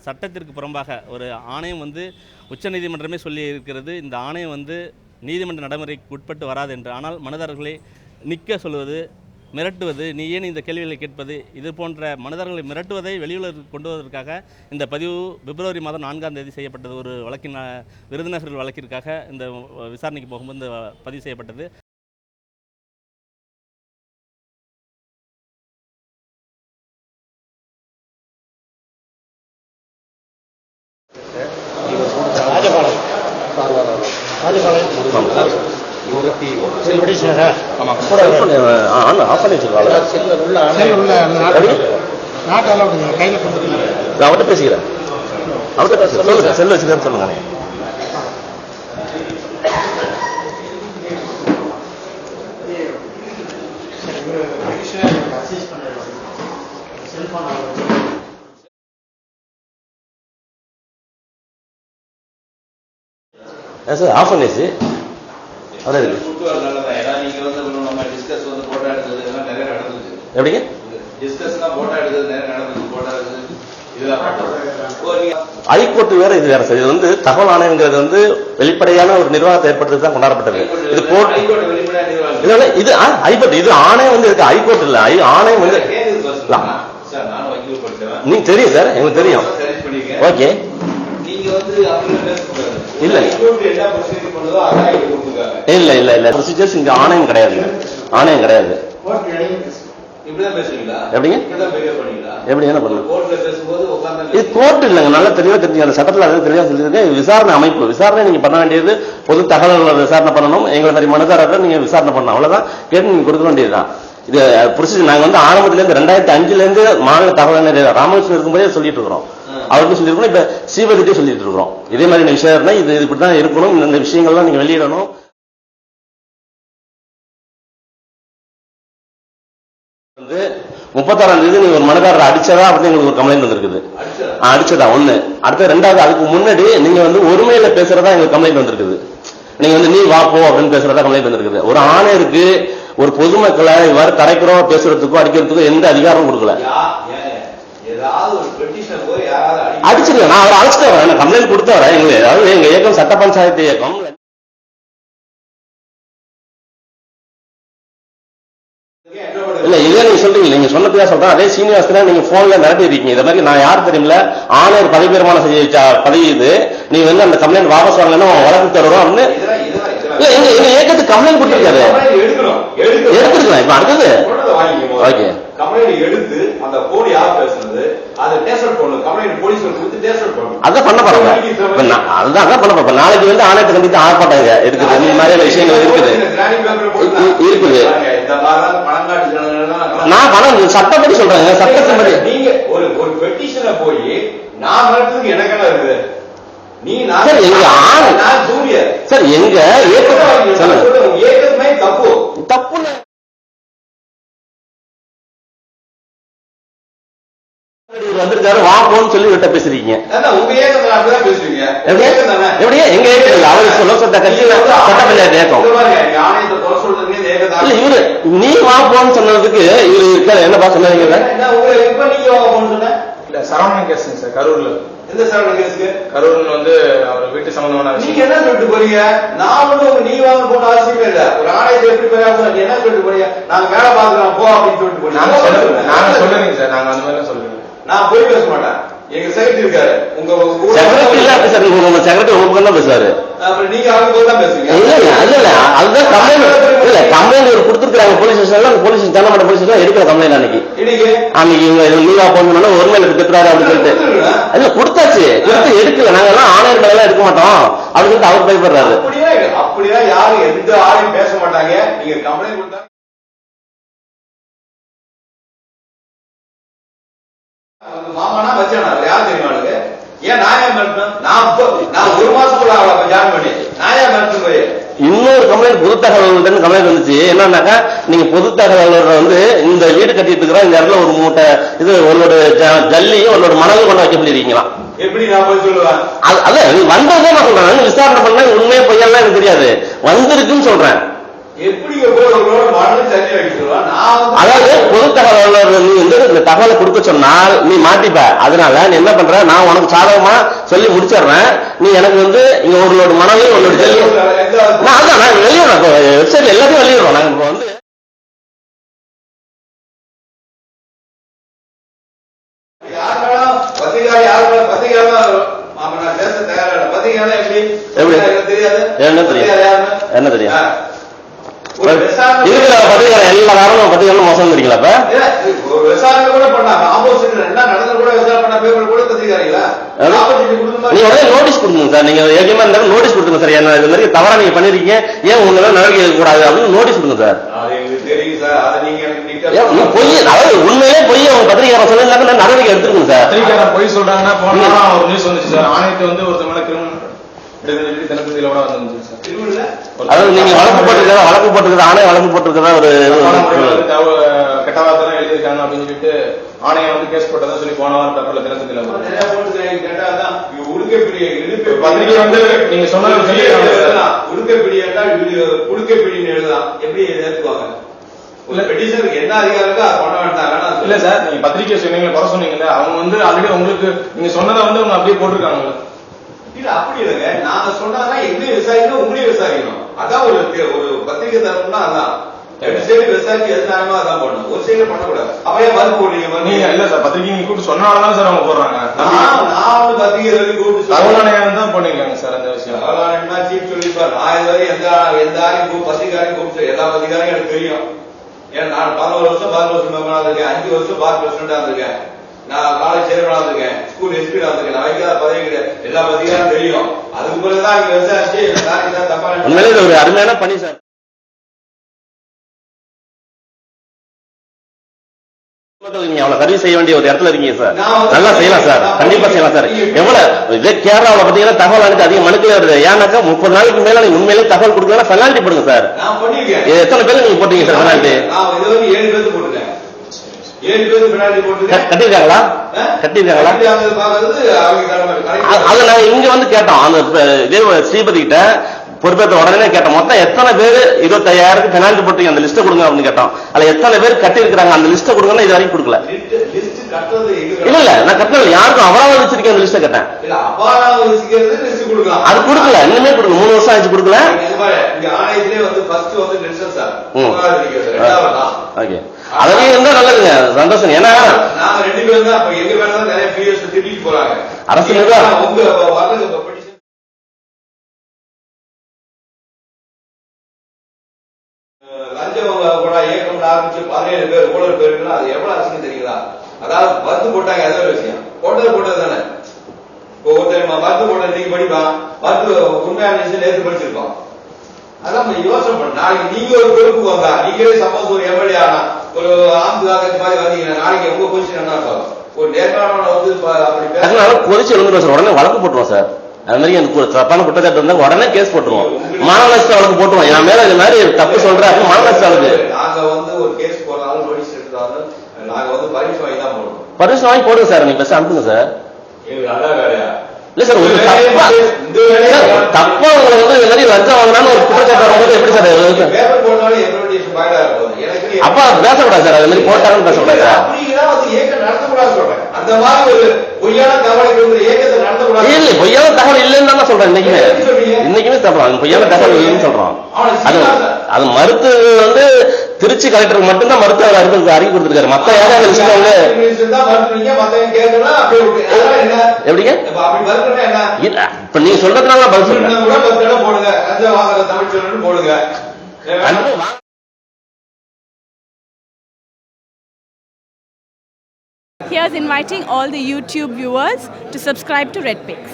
சட்டத்திற்கு புறம்பாக ஒரு ஆணையம் உச்சநீதிமன்றமே சொல்லி இருக்கிறது. இந்த ஆணையம் நீதிமன்ற நடைமுறைக்கு உட்பட்டு வராது என்று. ஆனால் மனுதாரர்களை நிற்க சொல்வது, மிரட்டுவது, நீ ஏன் இந்த கேள்விகளை கேட்பது, இது போன்ற மனிதர்களை மிரட்டுவதை வெளியுலகிற்கு கொண்டு வருவதற்காக இந்த பதிவு பிப்ரவரி மாதம் 4ஆம் தேதி செய்யப்பட்டது. ஒரு வழக்கின் விருதுநகர் வழக்கிற்காக இந்த விசாரணைக்கு போகும்போது இந்த பதிவு செய்யப்பட்டது. அவர்கிட்ட பேசுகிறேன், சொல்லுங்க, செல் வச்சுக்கிறேன் சொல்லுங்க. சார் ஆஃப் பண்ணிச்சு எப்படிங்க ஹைகோர்ட் வேற இது வேற சார். இது தகவல் ஆணையங்கிறது வெளிப்படையான ஒரு நிர்வாகத்தை ஏற்படுத்தி தான் கொண்டாடப்பட்டது. இது கோர்ட் இது ஹைகோர்ட், இது ஆணையம் இருக்கு, ஹைகோர்ட் இல்ல. ஆணையம் நீங்க தெரியும் சார், எங்களுக்கு தெரியும். ஓகே, இல்ல இல்ல இல்ல இல்ல ப்ரொசீஜர்ஸ் இங்க ஆணையம் கிடையாது, ஆணையம் கிடையாது. எப்படிங்க எப்படி என்ன பண்ணலாம்? இது கோர்ட் இல்லைங்க, நல்லா தெளிவா தெரிஞ்சுங்க. அந்த சட்டத்தில் அதை தெளிவா சொல்லியிருக்கேன். விசாரணை அமைப்பு, விசாரணை நீங்க பண்ண வேண்டியது பொது தகவல்களை விசாரணை பண்ணணும். எங்களை மாதிரி மனுதாரர்கள் நீங்க விசாரணை பண்ணணும், அவ்வளவுதான். கேட்டு நீங்க கொடுக்க வேண்டியதுதான். இது ப்ரொசீஜர் நாங்க ஆரம்பத்துல இருந்து 2005 மாநில தகவல் ராமகிருஷ்ணன் இருக்கும்போதே சொல்லிட்டு இருக்கிறோம். அவருக்கும் சொல்லியிருக்கணும், இப்ப சீவதிட்டே சொல்லிட்டு இருக்கிறோம். இதே மாதிரி விஷயம் இது இப்படிதான் இருக்கணும், இந்த விஷயங்கள்லாம் நீங்க வெளியிடணும். வந்து 36ஆம் தேதி நீங்க ஒரு மனுதாரர் அடிச்சதா அப்படின்னு எங்களுக்கு ஒரு கம்ப்ளைண்ட் வந்திருக்குது. அடிச்சதா ஒண்ணு. அடுத்த ரெண்டாவது, அதுக்கு முன்னாடி நீங்க ஒருமையில பேசுறதா எங்களுக்கு கம்ப்ளைண்ட் வந்திருக்குது. நீங்க நீ வா போ அப்படின்னு பேசுறதா கம்ப்ளைண்ட் வந்திருக்குது. ஒரு ஆணையருக்கு ஒரு பொதுமக்களை இவ்வாறு கரைக்கிறோம் பேசுறதுக்கோ அடிக்கிறதுக்கோ எந்த அதிகாரமும் கொடுக்கல. அடிச்சிருக்கேன், நான் அவரை அழைச்சிட்டு வரேன், கம்ப்ளைண்ட் கொடுத்து வரேன். எங்க இயக்கம் சட்ட பஞ்சாயத்து இயக்கம். இல்ல இதே நீங்க சொல்றீங்க, நீங்க சொன்னதுக்காக சொல்றேன். அதே சீனிவாசன் நீங்க போன்ல மிரட்டி இருக்கீங்க. இந்த மாதிரி நான் யாரும் தெரியுமில்ல, ஆணையர் பதவி பெருமான பதவி இது, நீ அந்த கம்ப்ளைண்ட் வாபஸ் வாங்கலன்னா வழக்கு தருவோம் அப்படின்னு எங்க இயக்கத்துக்கு கம்ப்ளைண்ட் கொடுத்துருக்காரு. எடுத்துருக்கலாம். இப்ப அடுத்தது ஓகே, கம்ப்ளைண்ட் எடுத்து அந்த போன் யார் பேசுறது அதை டேஸ்ட் பண்ணணும். கம்ப்ளைண்ட் போலீஸ் கொடுத்து டேஸ்ட் பண்ணணும். அதான் பண்ண போறாங்க. அதுதான் பண்ண போறோம். நாளைக்கு ஆணையத்தை கண்டிப்பா ஆர்ப்பாட்டாங்க இருக்குது. இந்த மாதிரியான விஷயங்கள் இருக்குது இருக்குது. நான் பணம் சட்டப்படி சொல்றேன், சட்டத்தின்படி. நீங்க ஒரு பெட்டிஷனை போய் நான் நடத்துறதுக்கு எனக்கு என்ன இருக்குது? நீ சார் எங்க நான் ஜூனியர் சார், எங்க ஏற்கனவே தப்பு தப்பு வந்திருக்காரு, வா போன்னு சொல்லி விட்ட பேசுறீங்க. உங்க ஏக்கம் அப்படிதான் பேசுறீங்க. எப்படியா எங்க ஏக்கம்? அவர் சொல்ல சொந்த கட்சி சட்ட பஞ்சாயத்து ஏக்கம். இவரு நீ வா போன்னு சொன்னதுக்கு இவரு இருக்காரு. என்னப்பா சொன்னீங்க? சரவணன் கேஸ் சார், கரூர்ல. எந்த சரவணன் கேஸ்க்கு? கரூர்ல அவர் வீட்டு சம்பந்தமான. நீங்க என்ன சொல்லிட்டு போறீங்க? நான் நீ வாங்க போன அவசியமே இல்ல. ஒரு ஆணையத்தை எப்படி போய் என்ன சொல்லிட்டு போறீங்க? நாங்க வேலை பாக்குறோம் போ அப்படின்னு சொல்லிட்டு போறீங்க. நாங்க சொல்லுங்க சார், நாங்க அந்த மாதிரி சொல்லுங்க. நான் போய் பேச மாட்டேன். எங்க செக்ரட்டரி இருக்காரு, உங்க செக்ரட்டரி உங்க பக்கம் தான் பேசுவாரு. அப்புறம் நீங்க அவங்க பக்கம் தான் பேசுறீங்க. இல்ல இல்ல அதுதான் கம்ப்ளைண்ட். இல்ல கம்ப்ளைண்ட் ஒரு கொடுத்துருக்காங்க போலீஸ் ஸ்டேஷன்ல. போலீஸ் ஜனமட்ட போலீஸ் ஸ்டேஷன்ல எடுக்கிற கம்ப்ளைண்ட் அன்னைக்கு நீங்க போனா ஒருமையில பெற்றாரு அப்படின்னு சொல்லிட்டு இல்ல கொடுத்தாச்சு. கொடுத்து எடுக்கல, நாங்க எல்லாம் ஆணையர் மேல எடுக்க மாட்டோம் அப்படின்னு சொல்லிட்டு அவர் பயப்படுறாரு. அப்படியா யாரும் எந்த ஆணையும் பேச மாட்டாங்க. நீங்க கம்ப்ளைண்ட் கொடுத்தா மாமானா வச்சானா யார் தெரியுமா? ஏன் நான் ஏன் மிரட்டணும்? நான் ஒரு மாசத்துக்குள்ள அவளை ஜாயின் பண்ணி நான் ஏன் மிரட்டணும் போய்? இன்னொரு கம்ப்ளைண்ட் பொது தகவல் கம்ப்ளைண்ட் வந்துச்சு. என்னன்னாக்கா நீங்க பொது தகவல் இந்த வீடு கட்டிட்டு இருக்கிற இந்த இடத்துல ஒரு மூட்டை இது உங்களோட ஜல்லியும் உங்களோட மணலும் கொண்டு வைக்க சொல்லிருக்கீங்களா? எப்படி நான் போய் சொல்லுவேன்? அதான் வந்ததே நான் சொல்றேன். விசாரணை பண்ண உண்மையா பொய்யெல்லாம் எனக்கு தெரியாது, வந்திருக்குன்னு சொல்றேன். எப்படிங்க போய் உங்களோட மாடல் தண்ணி அடிச்சிருவான் நான் அதாவது பொது தகவல் நீ வந்து இந்த தகவலை கொடுக்க சொன்னால் நீ மாட்டிப்ப. அதனால நீ என்ன பண்ற, நான் உனக்கு சாதகமா சொல்லி முடிச்சிடுறேன். நீ எனக்கு வந்து இங்க ஒரு மனவே உன்னோட நான் வெளியிடுறோம், வெப்சைட்ல எல்லாத்தையும் வெளியிடுறோம். நாங்க இப்போ வந்து யாருக்காலும் பத்திரிகை யாருக்காலும் பத்திரிகை நான் பேச தயாரா பத்திரிகை எப்படி தெரியாது என்ன தெரியும், என்ன தெரியும் ஒரு இருக்கிற பத்திரிகை எல்லா காரணமும் பத்திரிகை மோசம் தெரியுங்களா? இப்ப ஒரு விசாரணை கூட பண்ணாங்க, ஆப்போசிட் என்ன நடந்து கூட விசாரணை பண்ண பேப்பர் கூட பத்திரிக்காரீங்களா? நீங்க உடனே நோட்டீஸ் கொடுங்க சார். நீங்க ஏகமா இருந்தாலும் நோட்டீஸ் கொடுங்க சார். என்ன இது மாதிரி தவறா நீங்க பண்ணிருக்கீங்க, ஏன் உங்க மேல நடவடிக்கை எடுக்க கூடாது அப்படின்னு நோட்டீஸ் கொடுங்க சார். அது எங்களுக்கு தெரியும் சார். அதை நீங்க பொய், அதாவது உண்மையே பொய் அவங்க பத்திரிகை சொல்லிருந்தாங்க நடவடிக்கை எடுத்துருங்க சார். பத்திரிகை பொய் சொல்றாங்கன்னா போன ஒரு நியூஸ் வந்துச்சு சார். ஆணையத்தை வந்து ஒருத்தர் மேல கிரிமினல் தினப்பதியில கூட வந்துச்சு சார். அதாவது நீங்க வழக்கு போட்டுருக்கா ஆணையம் வழக்கு போட்டிருக்கதா ஒரு கெட்ட வார்த்தை எழுதியிருக்காங்க அப்படின்னு சொல்லிட்டு ஆணையம் வந்து கேஸ் போட்டதா சொல்லி போன வாரம் பேப்பர்ல தினப்பதியில பத்திரிகை வந்து நீங்க சொன்னது உடுக்கப்பிடின்னு எழுதலாம். எப்படி ஏற்றுவாங்க? என்ன அதிகாரத்தை பண்ண வேண்டாம் இல்ல சார். நீங்க பத்திரிகை சொன்னீங்க, குறை சொன்னீங்கல்ல, அவங்க வந்து ஆல்ரெடி உங்களுக்கு நீங்க சொன்னதை வந்து அவங்க அப்படியே போட்டிருக்காங்க. இல்ல அப்படி இல்லைங்க, நாங்க சொன்னா எங்களையும் விசாரிக்கணும் உங்களையும் விசாரிக்கணும். அதான் ஒரு பத்திரிகை தரணும்னா அதான் ரெண்டு சைடு விசாரிச்சு எது நியாயமா அதான் பண்ணணும், ஒரு சைடு பண்ணக்கூடாது. அப்பயே மறு போடுறீங்க. நீங்க இல்ல சார், பத்திரிகை நீங்க கூப்பிட்டு சொன்னாலதான் சார் அவங்க போடுறாங்க. நான் வந்து பத்திரிகை கூப்பிட்டு தகவல் தான் பண்ணிருக்காங்க சார். அந்த விஷயம் தகவல் சீப் சொல்லிருப்பாரு. நான் இதுவரை எந்த ஆரையும் பத்திரிகாரையும் கூப்பிட்டு எல்லா பத்திரிகாரையும் எனக்கு தெரியும். ஏன்னா நான் 11 வருஷம் மெம்பரா இருக்கேன், 5 வருஷம் பார் பிரசிடண்டா இருக்கேன், நான் காலேஜ் சேர்மனா இருக்கேன், ஸ்கூல் எஸ்பியா இருக்கேன். நான் வைக்காத பதவி கிடையாது, எல்லா பத்திரிகையும் தெரியும். அதுக்கு பிறகுதான் இங்க விசாரிச்சு தப்பா உண்மையிலே ஒரு அருமையான பணி சார். நீங்க அவ்வளவு சர்வீஸ் செய்ய வேண்டிய ஒரு இடத்துல இருக்கீங்க சார். நல்லா செய்யலாம் சார், கண்டிப்பா செய்யலாம் சார். எவ்வளவு இதே கேரளாவில் பாத்தீங்கன்னா தகவல் அனுப்பி அதிக மனுக்கள் வருது. ஏன்னாக்கா 30 நாளைக்கு மேல நீங்க உண்மையிலே தகவல் கொடுக்கலாம், பெனால்டி போடுங்க சார். எத்தனை பேர் நீங்க போட்டீங்க சார் பெனால்டி? 7 பேருக்கு போட்டுருக்கேன். 7 பேருக்கு பெனால்டி போட்டுருக்கேன். கட்டிருக்காங்களா? கட்டிருக்காங்களா? அதை நாங்க இங்க வந்து கேட்டோம், அந்த இதே ஸ்ரீபதி கிட்ட பொறுப்பேற்ற உடனே கேட்டோம், மொத்தம் எத்தனை பேர் 25,000 பெனால்டி போட்டீங்க, அந்த லிஸ்ட் கொடுங்க அப்படின்னு கேட்டோம். அதுல எத்தனை பேர் கட்டி இருக்கிறாங்க அந்த லிஸ்ட் கொடுங்கன்னா இது வரைக்கும் கொடுக்கல. இல்ல நான் கட்டல, யாருக்கும் அபராதம் வச்சிருக்கேன் அந்த லிஸ்ட் கேட்டேன். அது கொடுக்கல, இன்னுமே கொடுக்கல, 3 வருஷம் ஆச்சு கொடுக்கல. அதவே இருந்தா நல்லதுங்க, சந்தோஷம். ஏன்னா அரசு லஞ்சம் கூட இயக்கம் ஆரம்பிச்சு 17 பேர் ஊழல் பேருக்குன்னா அது எவ்வளவு அசிங்கம் தெரியுங்களா? அதாவது மருந்து போட்டாங்க, ஏதோ விஷயம் போட்டது தானே. இப்போ ஒருத்தர் மருந்து போட்ட நீங்க படிப்பான், மருந்து உண்மையான விஷயம் நேற்று படிச்சிருக்கோம். அதான் யோசனை பண்ண, நாளைக்கு நீங்க ஒரு பொறுப்புக்கு வந்தா, நீங்களே சப்போஸ் ஒரு எம்எல்ஏ ஆனா ஒரு ஆம்புகாக மாதிரி வந்தீங்கன்னா நாளைக்கு உங்க பொசிஷன் என்ன இருக்கும்? ஒரு நேர்காணல வந்து அப்படி கொதிச்சு எழுந்துருவோம் சார், உடனே வழக்கு போட்டுருவோம் சார். அது மாதிரி எனக்கு தப்பான குற்றச்சாட்டு இருந்தா உடனே கேஸ் போட்டுருவோம், மான நஷ்ட வழக்கு போட்டுருவோம். என் மேல இது மாதிரி தப்பு சொல்றேன், மான நஷ்ட வழக்கு. நாங்க வந்து ஒரு கேஸ் போடுறாலும் நோட்டீஸ் எடுத்தாலும் நாங்க வந்து பரிசு வாங்கி தான் போடுவோம். பரிசு வாங்கி போடுங்க சார், நீங்க பேச அனுப்புங்க சார். அதான் வேலையா? இல்ல சார், ஒரு தப்பா உங்களை வந்து இது மாதிரி லஞ்சம் வாங்கினாலும் ஒரு குற்றச்சாட்டு வரும்போது எப்படி சார் பேப்பர் போட்டாலும் எப்ரிடேஷன் பாயிண்டா இருக்கும். எனக்கு அப்பா பேசக்கூடாது சார், அது மாதிரி போட்டாலும் பேசக்கூடாது சார். அப்படின்னா வந்து இயக்கம் நடத்தக்கூடாது சொல்றேன். அந்த மாதிரி ஒரு பொய்யான தகவல் இயக்கத்தை நடத்தக்கூடாது. இல்ல பொய்யான தகவல் இல்லைன்னு தான் சொல்றேன். இன்னைக்குமே தப்பலாம், பொய்யான தகவல் இல்லைன்னு சொல்றோம். அது மருத்து வந்து திருச்சி கலெக்டருக்கு மட்டும்தான் மருத்துவர் அறிக்கை கொடுத்திருக்காரு. மத்த யாரும் எப்படிங்க இப்ப நீங்க சொல்றதுனால பதில் சொல்றேன் போடுங்க. தமிழ் போடுங்க. Here's inviting all the YouTube viewers to subscribe to Red Pigs.